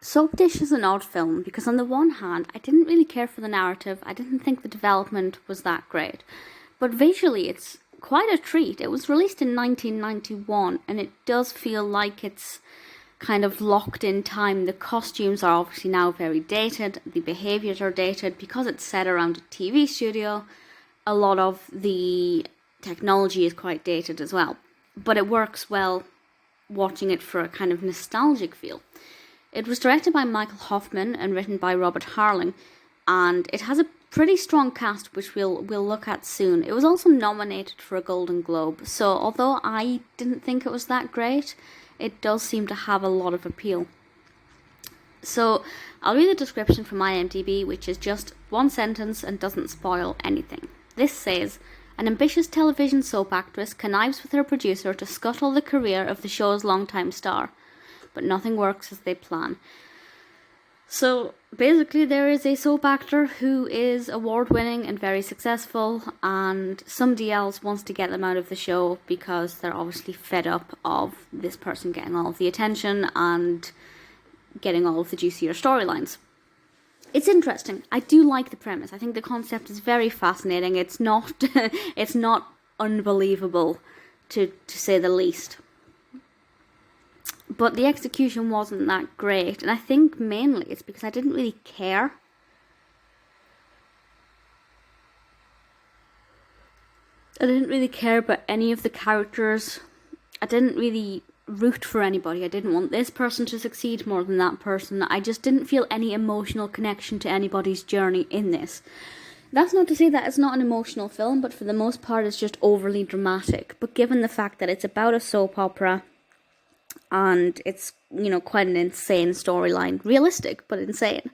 Soapdish is an odd film because on the one hand, I didn't really care for the narrative. I didn't think the development was that great. But visually, it's quite a treat. It was released in 1991 and it does feel like it's kind of locked in time. The costumes are obviously now very dated. The behaviours are dated because it's set around a TV studio. A lot of the technology is quite dated as well. But it works well watching it for a kind of nostalgic feel. It was directed by Michael Hoffman and written by Robert Harling, and it has a pretty strong cast, which we'll look at soon. It was also nominated for a Golden Globe, so although I didn't think it was that great, it does seem to have a lot of appeal. So I'll read the description from IMDb, which is just one sentence and doesn't spoil anything. This says, an ambitious television soap actress connives with her producer to scuttle the career of the show's longtime star, but nothing works as they plan. So basically there is a soap actor who is award-winning and very successful, and somebody else wants to get them out of the show because they're obviously fed up of this person getting all of the attention and getting all of the juicier storylines. It's interesting. I do like the premise. I think the concept is very fascinating. It's not it's not unbelievable to say the least. But the execution wasn't that great, and I think mainly it's because I didn't really care. I didn't really care about any of the characters. I didn't really root for anybody. I didn't want this person to succeed more than that person. I just didn't feel any emotional connection to anybody's journey in this. That's not to say that it's not an emotional film, but for the most part it's just overly dramatic. But given the fact that it's about a soap opera, and it's, quite an insane storyline. Realistic, but insane.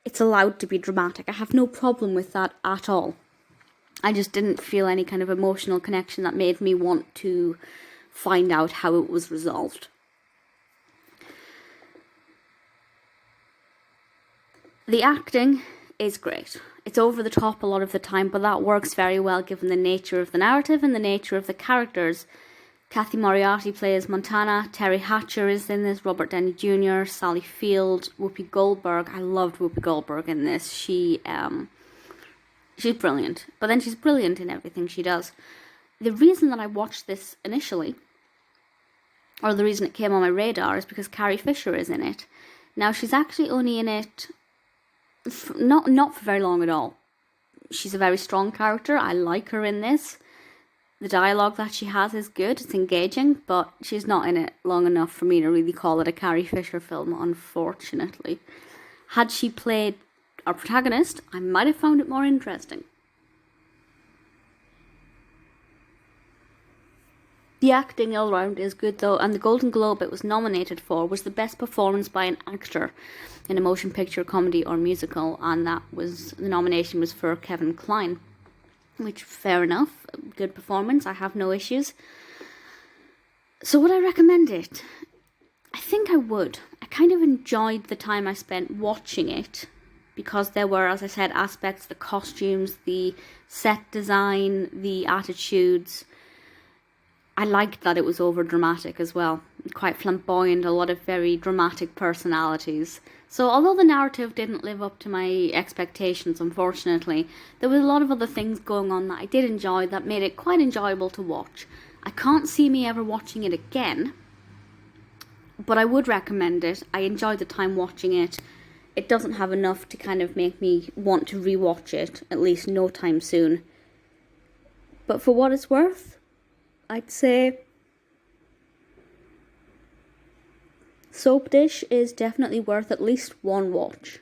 It's allowed to be dramatic. I have no problem with that at all. I just didn't feel any kind of emotional connection that made me want to find out how it was resolved. The acting is great. It's over the top a lot of the time, but that works very well given the nature of the narrative and the nature of the characters. Cathy Moriarty plays Montana, Terry Hatcher is in this, Robert Downey Jr., Sally Field, Whoopi Goldberg. I loved Whoopi Goldberg in this. She's brilliant, but then she's brilliant in everything she does. The reason that I watched this initially, or the reason it came on my radar, is because Carrie Fisher is in it. Now, she's actually only in it not for very long at all. She's a very strong character. I like her in this. The dialogue that she has is good, it's engaging, but she's not in it long enough for me to really call it a Carrie Fisher film, unfortunately. Had she played our protagonist, I might have found it more interesting. The acting all round is good though, and the Golden Globe it was nominated for was the best performance by an actor in a motion picture, comedy or musical, and the nomination was for Kevin Kline. Which, fair enough, good performance, I have no issues. So would I recommend it? I think I would. I kind of enjoyed the time I spent watching it, because there were, as I said, aspects, the costumes, the set design, the attitudes. I liked that it was over dramatic as well, quite flamboyant, a lot of very dramatic personalities. So although the narrative didn't live up to my expectations, unfortunately, there was a lot of other things going on that I did enjoy that made it quite enjoyable to watch. I can't see me ever watching it again, but I would recommend it. I enjoyed the time watching it. It doesn't have enough to kind of make me want to rewatch it, at least no time soon. But for what it's worth, I'd say Soapdish is definitely worth at least one watch.